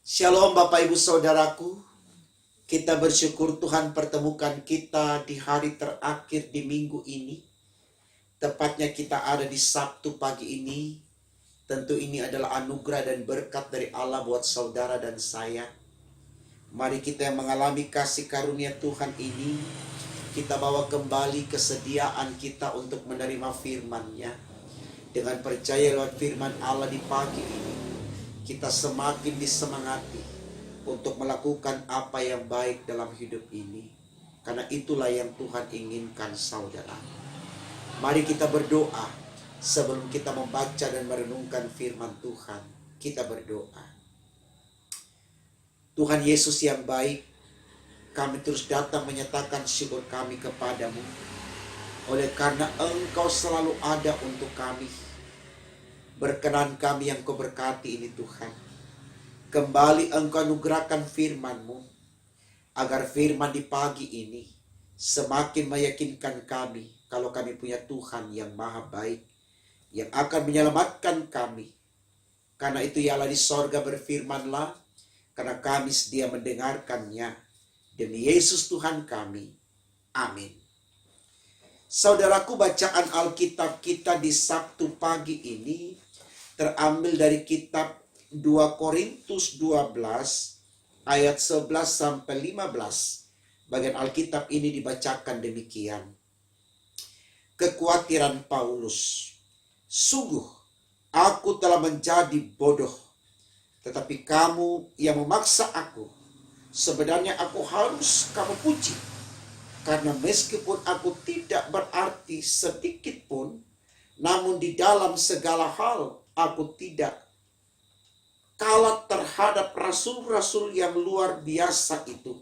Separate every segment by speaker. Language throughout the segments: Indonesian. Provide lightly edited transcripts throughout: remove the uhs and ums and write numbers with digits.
Speaker 1: Shalom Bapak Ibu Saudaraku, kita bersyukur Tuhan pertemukan kita di hari terakhir di minggu ini. Tepatnya kita ada di Sabtu pagi ini. Tentu ini adalah anugerah dan berkat dari Allah buat saudara dan saya. Mari kita yang mengalami kasih karunia Tuhan ini, kita bawa kembali kesediaan kita untuk menerima firman-Nya. Dengan percaya lewat firman Allah di pagi ini, kita semakin disemangati untuk melakukan apa yang baik dalam hidup ini. Karena itulah yang Tuhan inginkan saudara. Mari kita berdoa sebelum kita membaca dan merenungkan firman Tuhan. Kita berdoa. Tuhan Yesus yang baik, kami terus datang menyatakan syukur kami kepadamu. Oleh karena Engkau selalu ada untuk kami. Berkenan kami yang Kau berkati ini Tuhan. Kembali Engkau anugerahkan firman-Mu. Agar firman di pagi ini semakin meyakinkan kami. Kalau kami punya Tuhan yang maha baik. Yang akan menyelamatkan kami. Karena itu ya Allah di sorga berfirmanlah. Karena kami sedia mendengarkannya. Demi Yesus Tuhan kami. Amin. Saudaraku, bacaan Alkitab kita di Sabtu pagi ini terambil dari kitab 2 Korintus 12 ayat 11 sampai 15. Bagian Alkitab ini dibacakan demikian. Kekhawatiran Paulus. Sungguh, aku telah menjadi bodoh. Tetapi kamu yang memaksa aku, sebenarnya aku harus kamu puji. Karena meskipun aku tidak berarti sedikit pun, namun di dalam segala hal aku tidak kalah terhadap rasul-rasul yang luar biasa itu.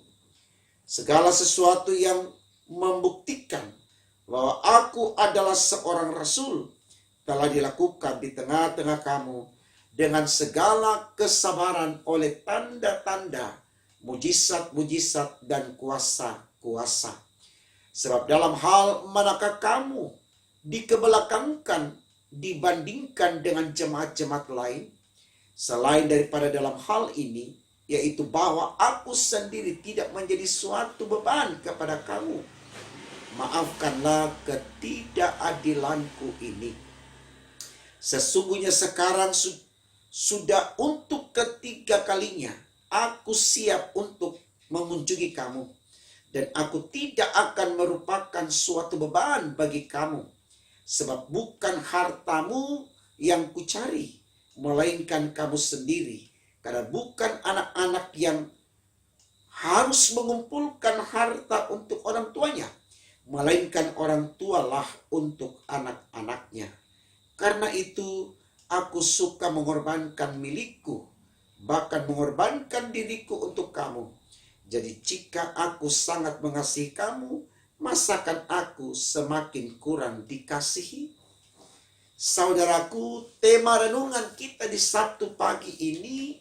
Speaker 1: Segala sesuatu yang membuktikan bahwa aku adalah seorang rasul telah dilakukan di tengah-tengah kamu dengan segala kesabaran oleh tanda-tanda, mujizat-mujizat dan kuasa-kuasa. Sebab dalam hal manakah kamu dikebelakangkan dibandingkan dengan jemaat-jemaat lain? Selain daripada dalam hal ini, yaitu bahwa aku sendiri tidak menjadi suatu beban kepada kamu. Maafkanlah ketidakadilanku ini. Sesungguhnya sekarang sudah untuk ketiga kalinya aku siap untuk mengunjungi kamu. Dan aku tidak akan merupakan suatu beban bagi kamu. Sebab bukan hartamu yang kucari, melainkan kamu sendiri. Karena bukan anak-anak yang harus mengumpulkan harta untuk orang tuanya, melainkan orang tualah untuk anak-anaknya. Karena itu aku suka mengorbankan milikku, bahkan mengorbankan diriku untuk kamu. Jadi jika aku sangat mengasihi kamu, masakan aku semakin kurang dikasihi? Saudaraku, tema renungan kita di Sabtu pagi ini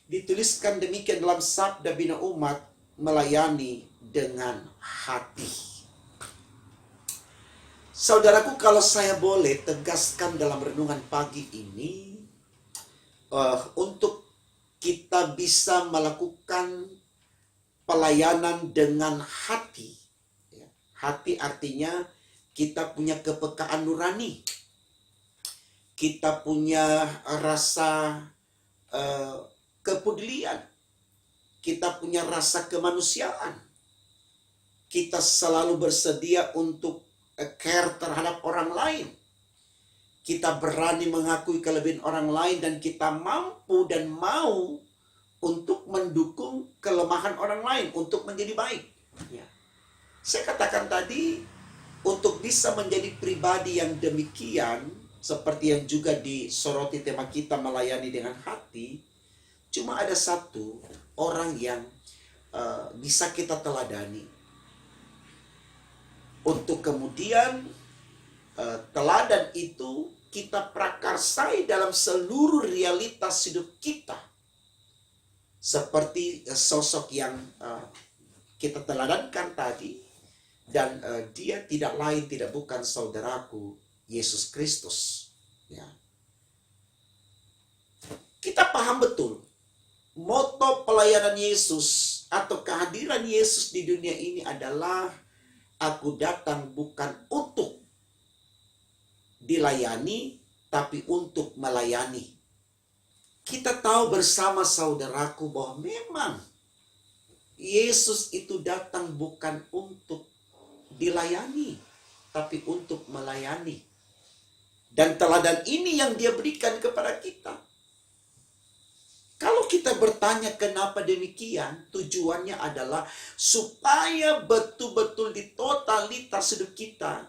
Speaker 1: dituliskan demikian dalam Sabda Bina Umat, melayani dengan hati. Saudaraku, kalau saya boleh tegaskan dalam renungan pagi ini, untuk kita bisa melakukan pelayanan dengan hati. Hati artinya kita punya kepekaan nurani. Kita punya rasa kepedulian. Kita punya rasa kemanusiaan. Kita selalu bersedia untuk care terhadap orang lain. Kita berani mengakui kelebihan orang lain dan kita mampu dan mau untuk mendukung kelemahan orang lain, untuk menjadi baik. Ya. Saya katakan tadi, untuk bisa menjadi pribadi yang demikian, seperti yang juga disoroti tema kita melayani dengan hati, cuma ada satu orang yang bisa kita teladani. Untuk kemudian teladan itu kita prakarsai dalam seluruh realitas hidup kita. Seperti sosok yang kita teladankan tadi, dan dia tidak lain tidak bukan saudaraku Yesus Kristus. Ya. Kita paham betul Moto pelayanan Yesus atau kehadiran Yesus di dunia ini adalah, aku datang bukan untuk dilayani, tapi untuk melayani. Kita tahu bersama saudaraku bahwa memang Yesus itu datang bukan untuk dilayani, tapi untuk melayani. Dan teladan ini yang dia berikan kepada kita. Kalau kita bertanya kenapa demikian, tujuannya adalah supaya betul-betul di totalitas hidup kita,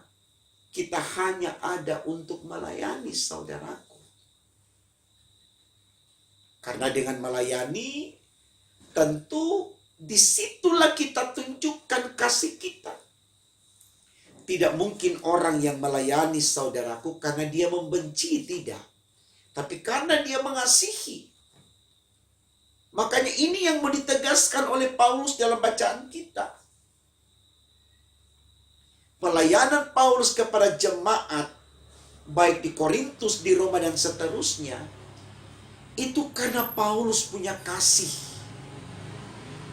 Speaker 1: kita hanya ada untuk melayani saudaraku. Karena dengan melayani, tentu disitulah kita tunjukkan kasih kita. Tidak mungkin orang yang melayani saudaraku karena dia membenci, tidak. Tapi karena dia mengasihi. Makanya ini yang mau ditegaskan oleh Paulus dalam bacaan kita. Pelayanan Paulus kepada jemaat, baik di Korintus, di Roma, dan seterusnya, itu karena Paulus punya kasih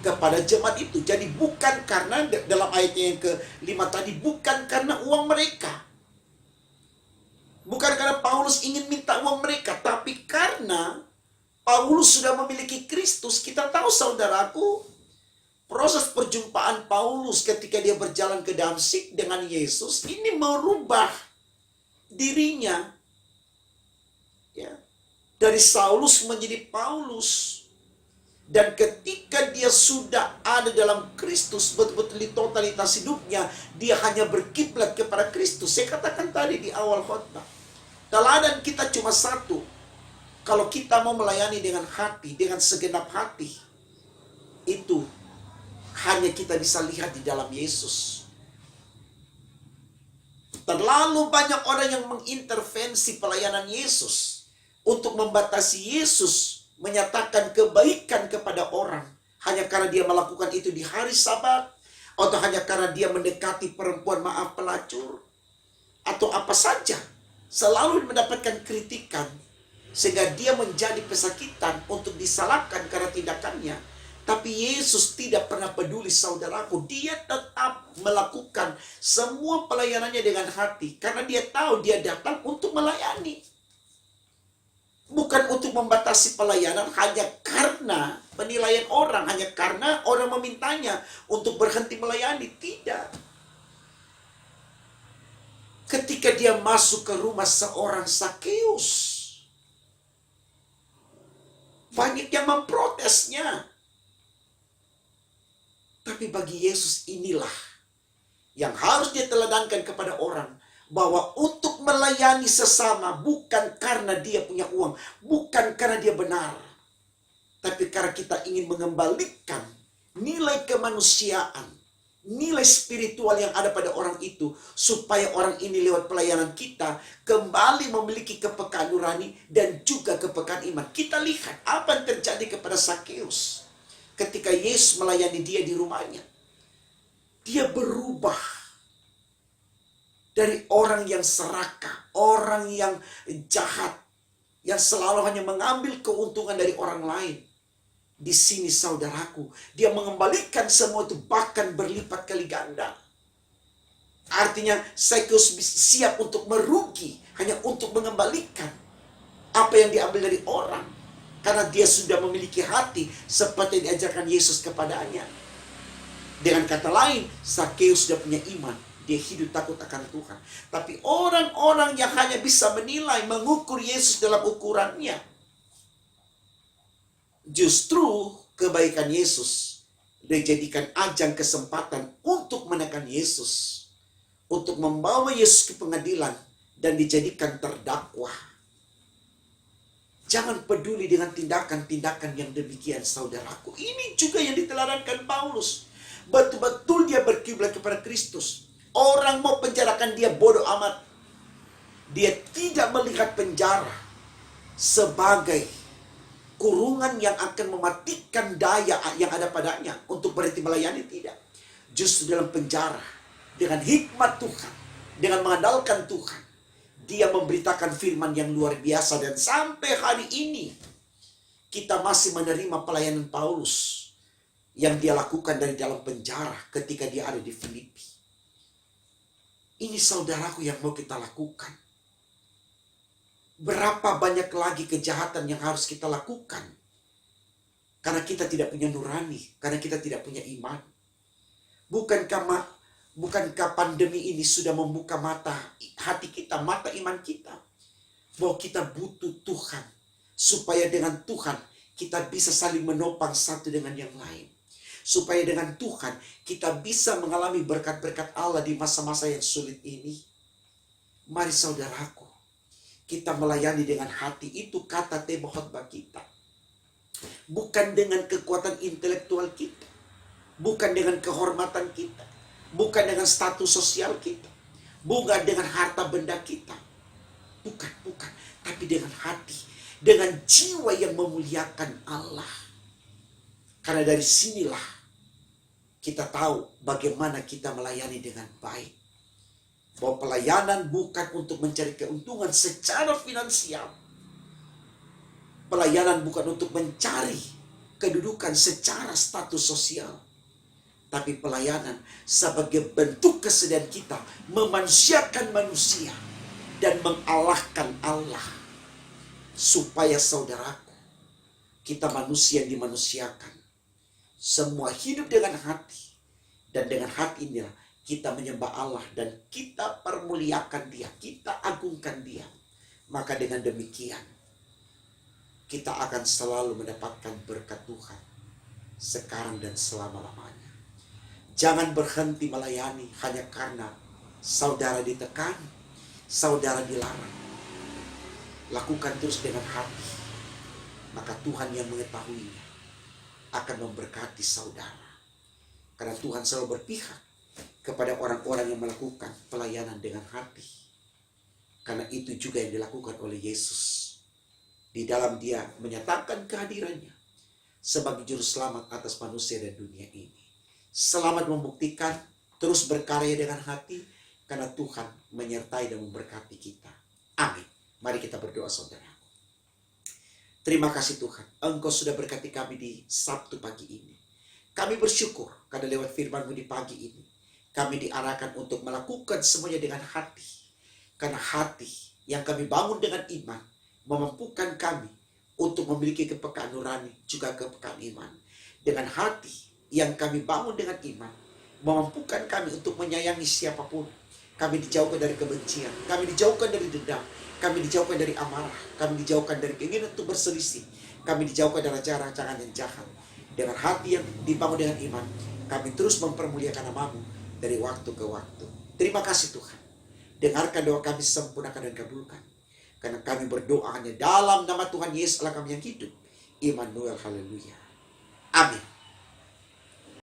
Speaker 1: kepada jemaat itu. Jadi bukan karena, dalam ayatnya yang ke-5 tadi, bukan karena uang mereka. Bukan karena Paulus ingin minta uang mereka, tapi karena Paulus sudah memiliki Kristus. Kita tahu saudaraku, proses perjumpaan Paulus ketika dia berjalan ke Damsyik dengan Yesus, ini merubah dirinya. Ya, dari Saulus menjadi Paulus. Dan ketika dia sudah ada dalam Kristus, betul-betul di totalitas hidupnya, dia hanya berkiblat kepada Kristus. Saya katakan tadi di awal khotbah, teladan kita cuma satu. Kalau kita mau melayani dengan hati, dengan segenap hati, itu hanya kita bisa lihat di dalam Yesus. Terlalu banyak orang yang mengintervensi pelayanan Yesus untuk membatasi Yesus menyatakan kebaikan kepada orang hanya karena dia melakukan itu di hari Sabat, atau hanya karena dia mendekati perempuan maaf pelacur, atau apa saja. Selalu mendapatkan kritikan sehingga dia menjadi pesakitan untuk disalahkan karena tindakannya. Tapi Yesus tidak pernah peduli saudaraku. Dia tetap melakukan semua pelayanannya dengan hati, karena dia tahu dia datang untuk melayani. Bukan untuk membatasi pelayanan hanya karena penilaian orang, hanya karena orang memintanya untuk berhenti melayani. Tidak. Ketika dia masuk ke rumah seorang Sakeus, banyak yang memprotesnya. Tapi bagi Yesus inilah yang harus dia teladankan kepada orang, bahwa untuk melayani sesama bukan karena dia punya uang, bukan karena dia benar, tapi karena kita ingin mengembalikan nilai kemanusiaan, nilai spiritual yang ada pada orang itu, supaya orang ini lewat pelayanan kita kembali memiliki kepekaan nurani dan juga kepekaan iman. Kita lihat apa yang terjadi kepada Sakeus ketika Yesus melayani dia di rumahnya. Dia berubah dari orang yang serakah, orang yang jahat, yang selalu hanya mengambil keuntungan dari orang lain. Di sini saudaraku, dia mengembalikan semua itu, bahkan berlipat kali ganda. Artinya Sakeus siap untuk merugi hanya untuk mengembalikan apa yang diambil dari orang, karena dia sudah memiliki hati seperti yang diajarkan Yesus kepadanya. Dengan kata lain, Sakeus sudah punya iman. Dia hidup takut akan Tuhan. Tapi orang-orang yang hanya bisa menilai, mengukur Yesus dalam ukurannya, justru kebaikan Yesus dijadikan ajang kesempatan untuk menekan Yesus, untuk membawa Yesus ke pengadilan dan dijadikan terdakwa. Jangan peduli dengan tindakan-tindakan yang demikian, saudaraku. Ini juga yang diteladankan Paulus. Betul-betul dia berkiblat kepada Kristus. Orang mau penjarakan dia, bodoh amat. Dia tidak melihat penjara sebagai kurungan yang akan mematikan daya yang ada padanya untuk berhenti melayani, tidak. Justru dalam penjara, dengan hikmat Tuhan, dengan mengandalkan Tuhan, dia memberitakan firman yang luar biasa. Dan sampai hari ini kita masih menerima pelayanan Paulus yang dia lakukan dari dalam penjara ketika dia ada di Filipi. Ini saudaraku yang mau kita lakukan. Berapa banyak lagi kejahatan yang harus kita lakukan karena kita tidak punya nurani, karena kita tidak punya iman. Bukankah pandemi ini sudah membuka mata hati kita, mata iman kita, bahwa kita butuh Tuhan, supaya dengan Tuhan kita bisa saling menopang satu dengan yang lain, supaya dengan Tuhan kita bisa mengalami berkat-berkat Allah di masa-masa yang sulit ini. Mari saudaraku, kita melayani dengan hati. Itu kata tema khotbah kita. Bukan dengan kekuatan intelektual kita, bukan dengan kehormatan kita, bukan dengan status sosial kita, bukan dengan harta benda kita. Bukan. Tapi dengan hati, dengan jiwa yang memuliakan Allah. Karena dari sinilah kita tahu bagaimana kita melayani dengan baik. Bahwa pelayanan bukan untuk mencari keuntungan secara finansial. Pelayanan bukan untuk mencari kedudukan secara status sosial. Tapi pelayanan sebagai bentuk kesediaan kita memanusiakan manusia dan mengalahkan Allah. Supaya saudaraku, kita manusia yang dimanusiakan. Semua hidup dengan hati. Dan dengan hati inilah kita menyembah Allah dan kita permuliakan Dia, kita agungkan Dia. Maka dengan demikian kita akan selalu mendapatkan berkat Tuhan sekarang dan selama-lamanya. Jangan berhenti melayani hanya karena saudara ditekan, saudara dilarang. Lakukan terus dengan hati, maka Tuhan yang mengetahuinya akan memberkati saudara. Karena Tuhan selalu berpihak kepada orang-orang yang melakukan pelayanan dengan hati. Karena itu juga yang dilakukan oleh Yesus. Di dalam Dia menyatakan kehadirannya sebagai juru selamat atas manusia dan dunia ini. Selamat membuktikan, terus berkarya dengan hati, karena Tuhan menyertai dan memberkati kita. Amin. Mari kita berdoa saudara. Terima kasih Tuhan, Engkau sudah berkati kami di Sabtu pagi ini. Kami bersyukur karena lewat firman-Mu di pagi ini, kami diarahkan untuk melakukan semuanya dengan hati. Karena hati yang kami bangun dengan iman memampukan kami untuk memiliki kepekaan nurani, juga kepekaan iman. Dengan hati yang kami bangun dengan iman memampukan kami untuk menyayangi siapapun. Kami dijauhkan dari kebencian, kami dijauhkan dari dendam, kami dijauhkan dari amarah, kami dijauhkan dari keinginan untuk berselisih, kami dijauhkan dari rancangan yang jahat. Dengan hati yang dibangun dengan iman, kami terus mempermuliakan nama-Mu dari waktu ke waktu. Terima kasih Tuhan. Dengarkan doa kami, sempurnakan dan kabulkan. Karena kami berdoa hanya dalam nama Tuhan Yesus Allah kami yang hidup. Immanuel, haleluya. Amin.